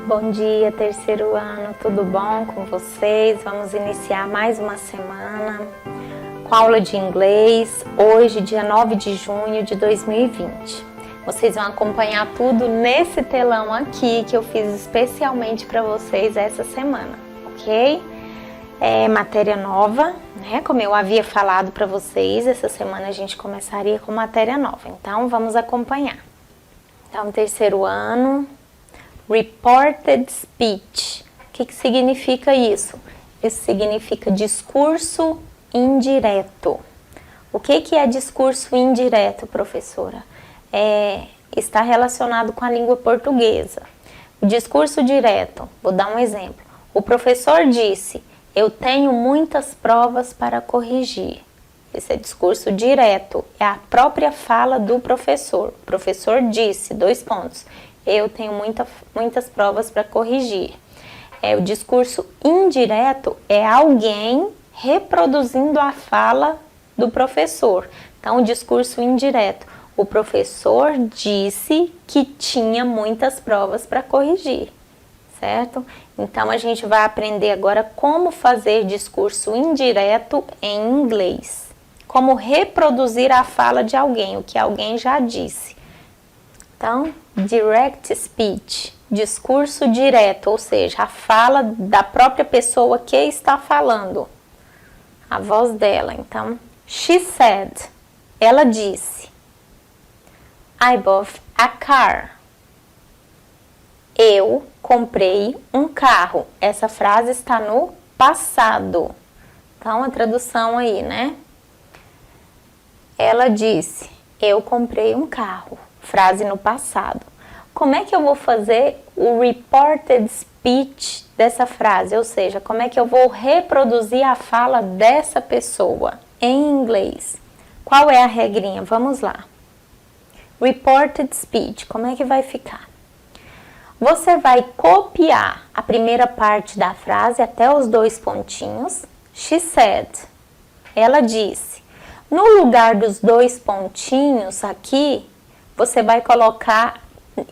Bom dia, terceiro ano, tudo bom com vocês? Vamos iniciar mais uma semana com aula de inglês, hoje, dia 9 de junho de 2020. Vocês vão acompanhar tudo nesse telão aqui que eu fiz especialmente para vocês essa semana, ok? É matéria nova, né? Como eu havia falado para vocês, essa semana a gente começaria com matéria nova, então vamos acompanhar. Então, terceiro ano, reported speech. O que significa isso? Isso significa discurso indireto. O que é discurso indireto, professora? Está relacionado com a língua portuguesa. O discurso direto, vou dar um exemplo. O professor disse, eu tenho muitas provas para corrigir. Esse é discurso direto, é a própria fala do professor. O professor disse, eu tenho muitas provas para corrigir. O discurso indireto é alguém reproduzindo a fala do professor. Então, o discurso indireto, o professor disse que tinha muitas provas para corrigir, certo? Então, a gente vai aprender agora como fazer discurso indireto em inglês. Como reproduzir a fala de alguém, o que alguém já disse. Então, direct speech, discurso direto, ou seja, a fala da própria pessoa que está falando, a voz dela. Então, she said, ela disse, I bought a car. Eu comprei um carro. Essa frase está no passado. Então, a tradução aí, né? Ela disse, eu comprei um carro. Frase no passado. Como é que eu vou fazer o reported speech dessa frase? Ou seja, como é que eu vou reproduzir a fala dessa pessoa em inglês? Qual é a regrinha? Vamos lá. Reported speech, como é que vai ficar? Você vai copiar a primeira parte da frase até os 2 pontinhos. She said, ela disse. No lugar dos 2 pontinhos aqui, você vai colocar,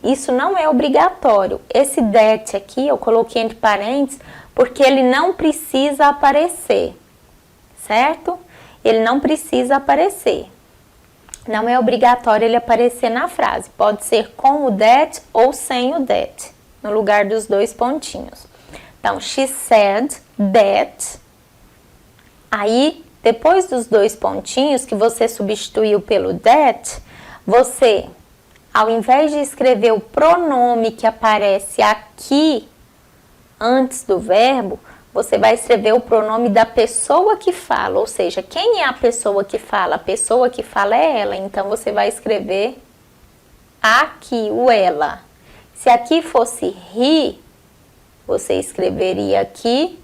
isso não é obrigatório, esse that aqui eu coloquei entre parênteses porque ele não precisa aparecer, certo? Ele não precisa aparecer, não é obrigatório ele aparecer na frase, pode ser com o that ou sem o that, no lugar dos 2 pontinhos. Então, she said that, aí depois dos 2 pontinhos que você substituiu pelo that, você, ao invés de escrever o pronome que aparece aqui antes do verbo, você vai escrever o pronome da pessoa que fala, ou seja, quem é a pessoa que fala? A pessoa que fala é ela, então você vai escrever aqui o ela. Se aqui fosse he, você escreveria aqui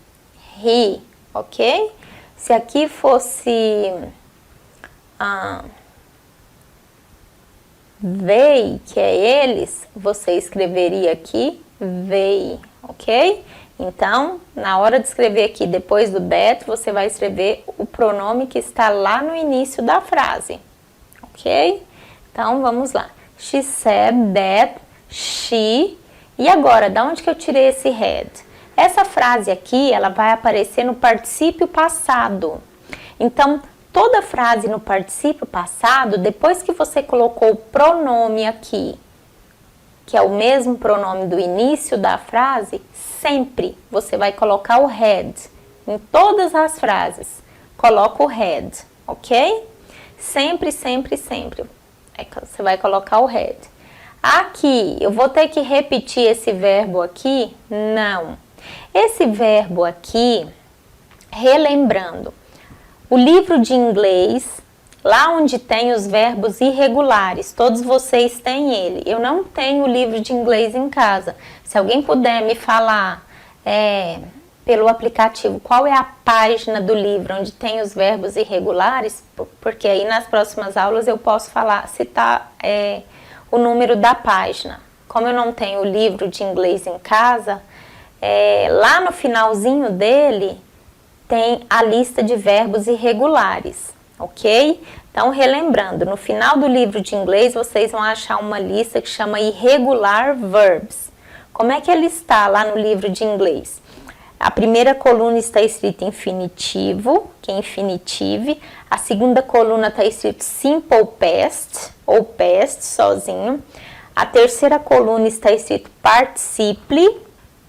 he, ok? Se aqui fosse they, que é eles, você escreveria aqui they, ok? Então, na hora de escrever aqui, depois do that, você vai escrever o pronome que está lá no início da frase, ok? Então, vamos lá. She said that she... E agora, da onde que eu tirei esse had? Essa frase aqui, ela vai aparecer no particípio passado. Então, toda frase no particípio passado, depois que você colocou o pronome aqui, que é o mesmo pronome do início da frase, sempre você vai colocar o had. Em todas as frases, coloca o had, ok? Sempre, sempre, sempre. Você vai colocar o had. Aqui, eu vou ter que repetir esse verbo aqui? Não. Esse verbo aqui, relembrando, o livro de inglês, lá onde tem os verbos irregulares, todos vocês têm ele. Eu não tenho o livro de inglês em casa. Se alguém puder me falar pelo aplicativo qual é a página do livro onde tem os verbos irregulares, porque aí nas próximas aulas eu posso citar o número da página. Como eu não tenho o livro de inglês em casa, lá no finalzinho dele tem a lista de verbos irregulares, ok? Então, relembrando, no final do livro de inglês vocês vão achar uma lista que chama Irregular Verbs. como é que ele está lá no livro de inglês? A primeira coluna está escrita infinitivo, que é infinitive. A segunda coluna está escrito simple past, ou past, sozinho. A terceira coluna está escrito participle,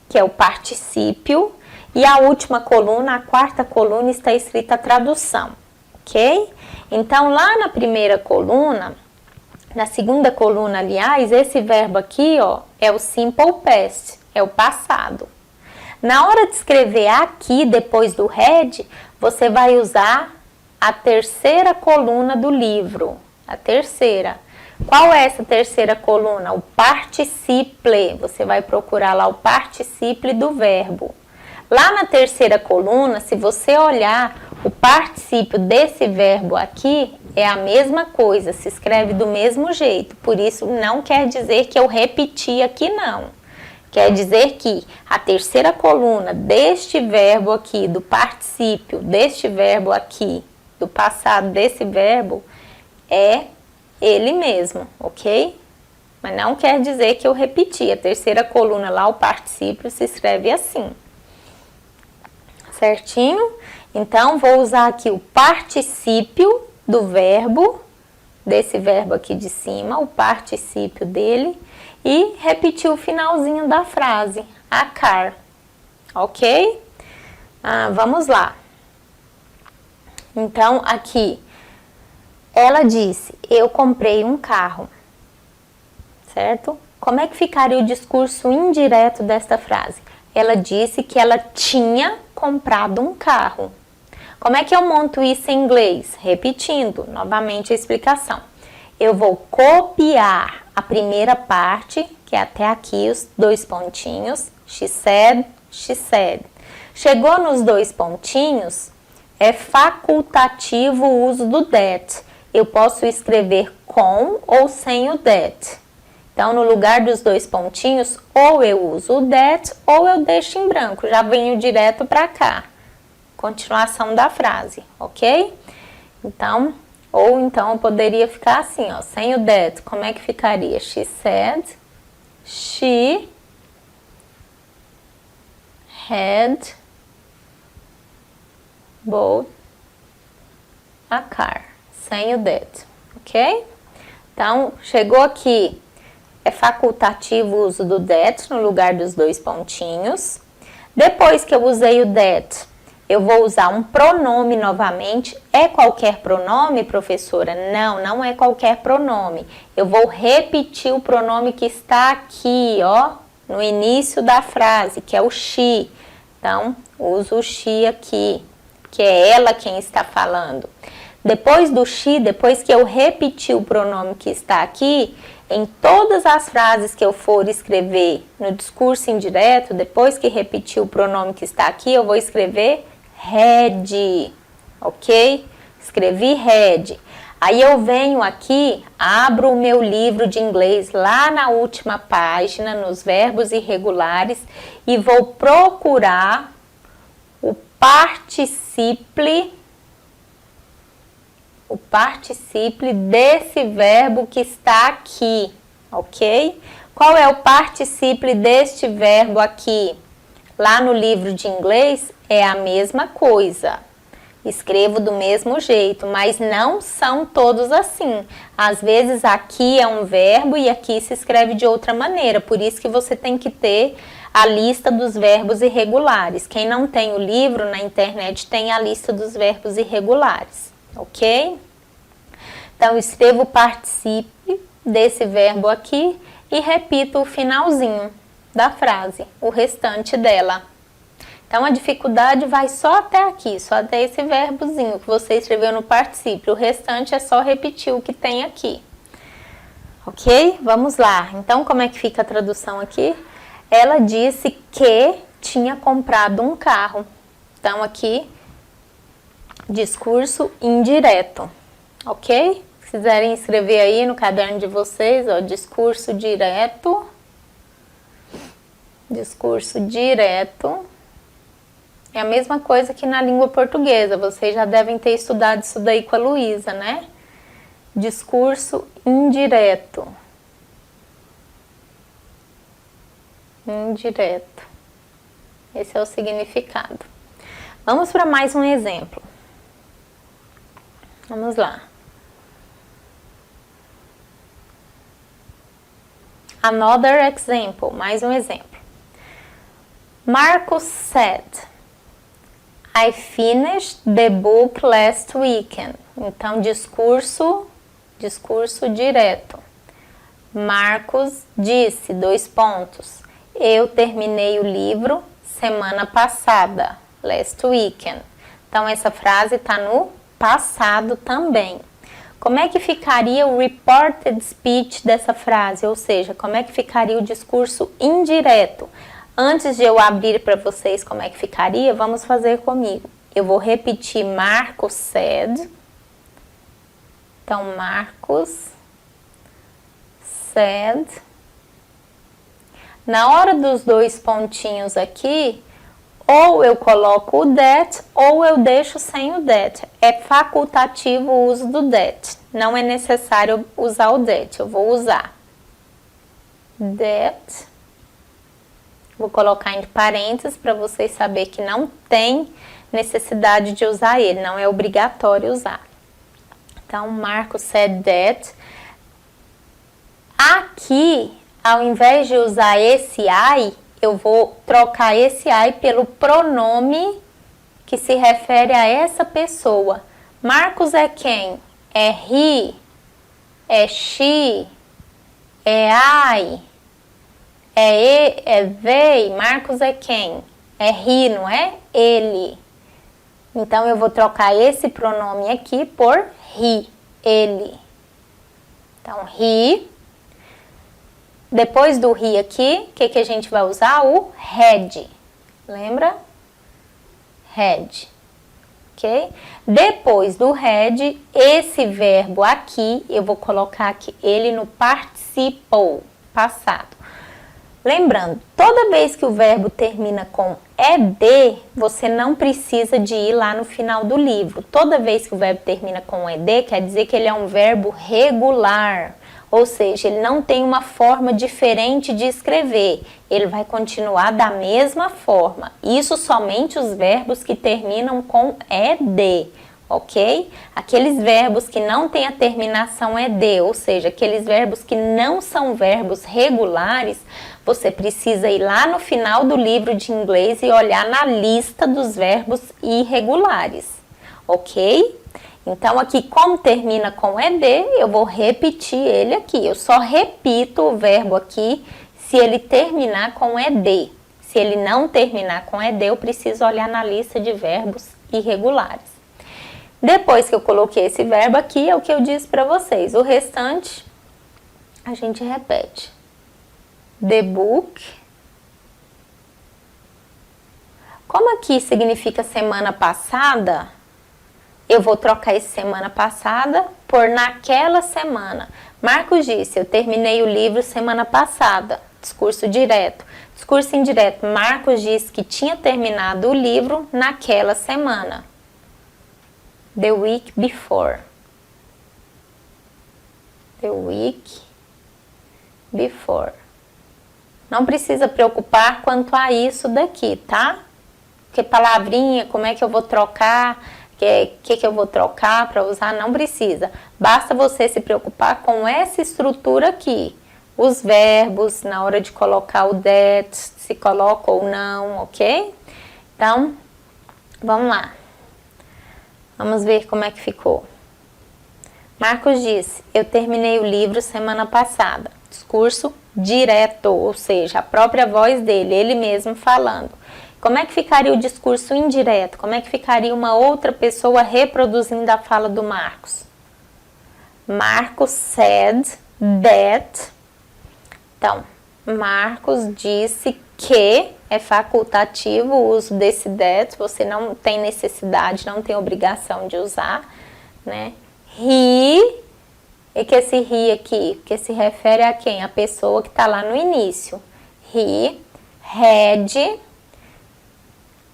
que é o particípio. E a última coluna, a quarta coluna, está escrita a tradução, ok? Então, lá na primeira coluna, na segunda coluna, aliás, esse verbo aqui, ó, é o simple past, é o passado. Na hora de escrever aqui, depois do had, você vai usar a terceira coluna do livro, a terceira. Qual é essa terceira coluna? O participle, você vai procurar lá o participle do verbo. Lá na terceira coluna, se você olhar, o particípio desse verbo aqui é a mesma coisa, se escreve do mesmo jeito. Por isso, não quer dizer que eu repeti aqui, não. Quer dizer que a terceira coluna deste verbo aqui, do particípio deste verbo aqui, do passado desse verbo, é ele mesmo, ok? Mas não quer dizer que eu repeti. A terceira coluna lá, o particípio, se escreve assim. Certinho? Então, vou usar aqui o particípio do verbo, desse verbo aqui de cima, o particípio dele, e repetir o finalzinho da frase, a car, ok? Vamos lá. Então, aqui, ela disse, eu comprei um carro, certo? Como é que ficaria o discurso indireto desta frase? Ela disse que ela tinha comprado um carro. Como é que eu monto isso em inglês? Repetindo novamente a explicação. Eu vou copiar a primeira parte, que é até aqui os 2 pontinhos. She said, she said. Chegou nos 2 pontinhos, é facultativo o uso do that. Eu posso escrever com ou sem o that. Então, no lugar dos 2 pontinhos, ou eu uso o that, ou eu deixo em branco. Já venho direto para cá. Continuação da frase, ok? Então, ou então eu poderia ficar assim, ó, sem o that. Como é que ficaria? She said, she had bought a car. Sem o that, ok? Então, chegou aqui. É facultativo o uso do that no lugar dos 2 pontinhos. Depois que eu usei o that, eu vou usar um pronome novamente. É qualquer pronome, professora? Não, não é qualquer pronome. Eu vou repetir o pronome que está aqui, ó, no início da frase, que é o she. Então, uso o she aqui, que é ela quem está falando. Depois do she, depois que eu repetir o pronome que está aqui, em todas as frases que eu for escrever no discurso indireto, depois que repetir o pronome que está aqui, eu vou escrever had, ok? Escrevi had. Aí eu venho aqui, abro o meu livro de inglês lá na última página, nos verbos irregulares, e vou procurar o participle desse verbo que está aqui, ok? Qual é o participle deste verbo aqui? Lá no livro de inglês é a mesma coisa. Escrevo do mesmo jeito, mas não são todos assim. Às vezes aqui é um verbo e aqui se escreve de outra maneira. Por isso que você tem que ter a lista dos verbos irregulares. Quem não tem o livro na internet tem a lista dos verbos irregulares. Ok? Então, escrevo o participe desse verbo aqui e repito o finalzinho da frase, o restante dela. Então, a dificuldade vai só até aqui, só até esse verbozinho que você escreveu no participe. O restante é só repetir o que tem aqui. Ok? Vamos lá. Então, como é que fica a tradução aqui? Ela disse que tinha comprado um carro. Então, aqui, discurso indireto, ok? Se quiserem escrever aí no caderno de vocês, ó, discurso direto, é a mesma coisa que na língua portuguesa, vocês já devem ter estudado isso daí com a Luísa, né? Discurso indireto. indireto. Esse é o significado. Vamos para mais um exemplo. Vamos lá. Another example, mais um exemplo. Marcus said, I finished the book last weekend. Então, discurso direto. Marcos disse, : eu terminei o livro semana passada, last weekend. Então, essa frase está no passado também. Como é que ficaria o reported speech dessa frase? Ou seja, como é que ficaria o discurso indireto? Antes de eu abrir para vocês como é que ficaria, vamos fazer comigo. Eu vou repetir Marcos said. Então, Marcos said. Na hora dos dois pontinhos aqui, ou eu coloco o that, ou eu deixo sem o that. É facultativo o uso do that. Não é necessário usar o that. Eu vou usar that. Vou colocar entre parênteses para vocês saberem que não tem necessidade de usar ele. Não é obrigatório usar. Então, Marcos said that. Aqui, ao invés de usar esse I, eu vou trocar esse I pelo pronome que se refere a essa pessoa. Marcos é quem? É he, é she, é I, é they. Marcos é quem? É he, não é? Ele. Então, eu vou trocar esse pronome aqui por he, ele. Então, he. Depois do he aqui, o que a gente vai usar? O had. Lembra? Had. Ok? Depois do had, esse verbo aqui, eu vou colocar aqui ele no participle, passado. Lembrando, toda vez que o verbo termina com ed, você não precisa de ir lá no final do livro. Toda vez que o verbo termina com ed, quer dizer que ele é um verbo regular. Ou seja, ele não tem uma forma diferente de escrever. Ele vai continuar da mesma forma. Isso somente os verbos que terminam com ed, ok? Aqueles verbos que não têm a terminação ed, ou seja, aqueles verbos que não são verbos regulares, você precisa ir lá no final do livro de inglês e olhar na lista dos verbos irregulares, ok? Então, aqui, como termina com ed, eu vou repetir ele aqui. Eu só repito o verbo aqui se ele terminar com ed. Se ele não terminar com ed, eu preciso olhar na lista de verbos irregulares. Depois que eu coloquei esse verbo aqui, é o que eu disse para vocês. O restante, a gente repete. The book. Como aqui significa semana passada, eu vou trocar esse semana passada por naquela semana. Marcos disse, eu terminei o livro semana passada. Discurso direto. Discurso indireto. Marcos disse que tinha terminado o livro naquela semana. The week before. The week before. Não precisa preocupar quanto a isso daqui, tá? Que palavrinha, como é que eu vou trocar... que eu vou trocar para usar, não precisa. Basta você se preocupar com essa estrutura aqui. Os verbos, na hora de colocar o that, se coloca ou não, ok? Então, vamos lá. Vamos ver como é que ficou. Marcos disse, eu terminei o livro semana passada. Discurso direto, ou seja, a própria voz dele, ele mesmo falando. Como é que ficaria o discurso indireto? Como é que ficaria uma outra pessoa reproduzindo a fala do Marcos? Marcos said that. Então, Marcos disse que é facultativo o uso desse that. Você não tem necessidade, não tem obrigação de usar, né? He, e que esse he aqui, que se refere a quem? A pessoa que está lá no início. He had.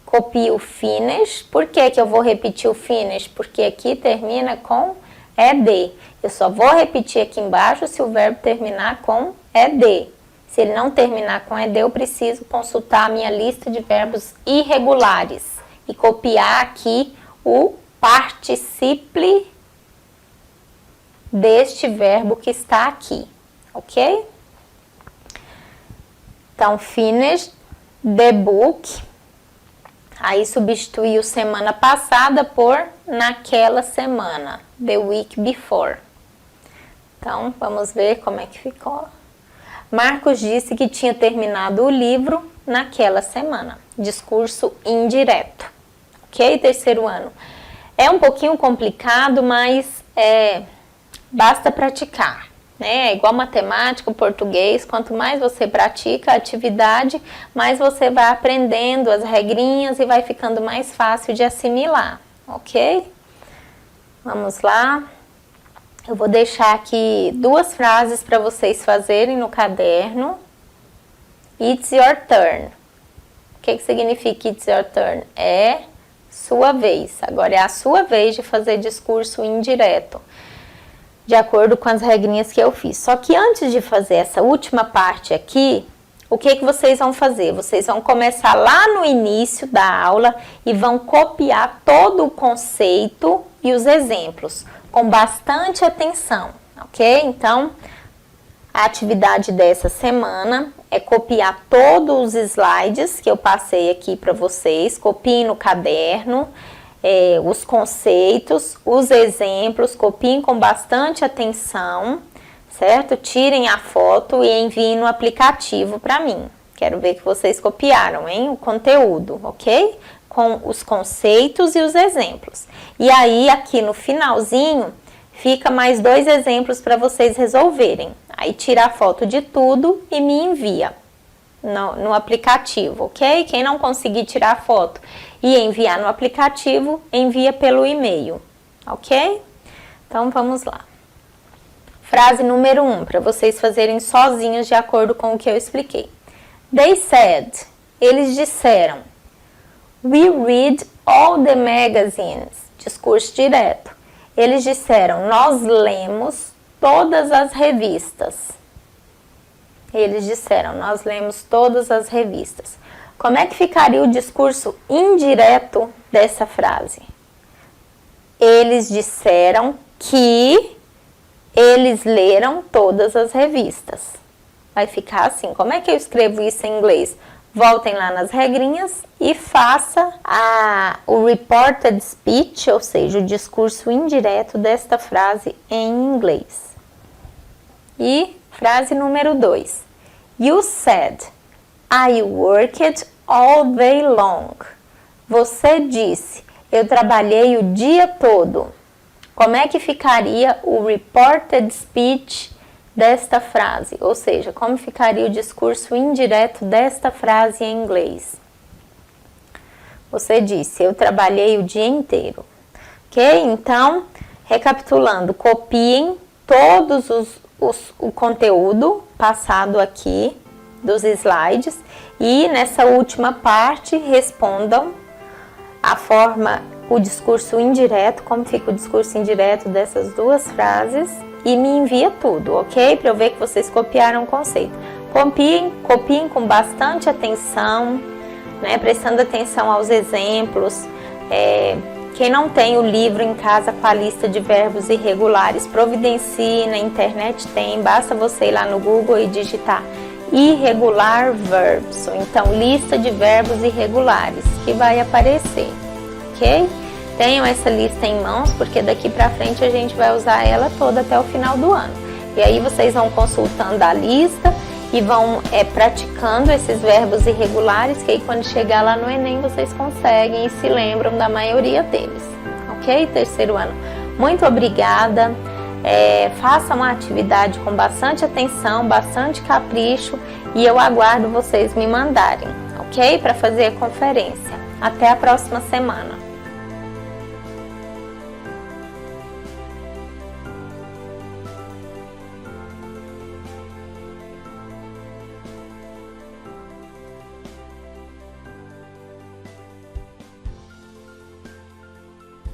Copio o finish. Por que eu vou repetir o finish? Porque aqui termina com ed. Eu só vou repetir aqui embaixo se o verbo terminar com ed. Se ele não terminar com ED, eu preciso consultar a minha lista de verbos irregulares e copiar aqui o participe deste verbo que está aqui, ok? Então, finish the book. Aí substitui o semana passada por naquela semana, the week before. Então, vamos ver como é que ficou. Marcos disse que tinha terminado o livro naquela semana. Discurso indireto. Ok? Terceiro ano. É um pouquinho complicado, mas basta praticar. Né? É igual matemática, português. Quanto mais você pratica a atividade, mais você vai aprendendo as regrinhas e vai ficando mais fácil de assimilar. Ok? Vamos lá. Eu vou deixar aqui 2 frases para vocês fazerem no caderno. It's your turn. O que significa it's your turn? É sua vez. Agora é a sua vez de fazer discurso indireto, de acordo com as regrinhas que eu fiz. Só que antes de fazer essa última parte aqui, o que vocês vão fazer? Vocês vão começar lá no início da aula e vão copiar todo o conceito e os exemplos, com bastante atenção, ok? Então, a atividade dessa semana é copiar todos os slides que eu passei aqui para vocês, copiem no caderno, os conceitos, os exemplos, copiem com bastante atenção, certo? Tirem a foto e enviem no aplicativo para mim. Quero ver que vocês copiaram, hein? O conteúdo, ok? Com os conceitos e os exemplos. E aí, aqui no finalzinho, fica mais 2 exemplos para vocês resolverem. Aí, tira a foto de tudo e me envia no aplicativo, ok? Quem não conseguir tirar a foto e enviar no aplicativo, envia pelo e-mail, ok? Então, vamos lá. Frase número 1, para vocês fazerem sozinhos de acordo com o que eu expliquei. They said, eles disseram. We read all the magazines. Discurso direto. Eles disseram, nós lemos todas as revistas. Eles disseram, nós lemos todas as revistas. Como é que ficaria o discurso indireto dessa frase? Eles disseram que eles leram todas as revistas. Vai ficar assim. Como é que eu escrevo isso em inglês? Voltem lá nas regrinhas e faça o reported speech, ou seja, o discurso indireto desta frase em inglês. E frase número 2. You said, I worked all day long. Você disse, eu trabalhei o dia todo. Como é que ficaria o reported speech desta frase? Ou seja, como ficaria o discurso indireto desta frase em inglês? Você disse, eu trabalhei o dia inteiro. Ok? Então, recapitulando, copiem todos o conteúdo passado aqui dos slides e nessa última parte respondam o discurso indireto, como fica o discurso indireto dessas 2 frases e me envia tudo, ok? Para eu ver que vocês copiaram o conceito. Copiem com bastante atenção, né? Prestando atenção aos exemplos. Quem não tem o livro em casa com a lista de verbos irregulares, providencie, na internet tem, basta você ir lá no Google e digitar irregular verbs, ou então lista de verbos irregulares, que vai aparecer, ok? Tenham essa lista em mãos, porque daqui pra frente a gente vai usar ela toda até o final do ano. E aí vocês vão consultando a lista e vão praticando esses verbos irregulares, que aí quando chegar lá no Enem vocês conseguem e se lembram da maioria deles, ok? Terceiro ano. Muito obrigada. Façam a atividade com bastante atenção, bastante capricho e eu aguardo vocês me mandarem, ok? Para fazer a conferência. Até a próxima semana.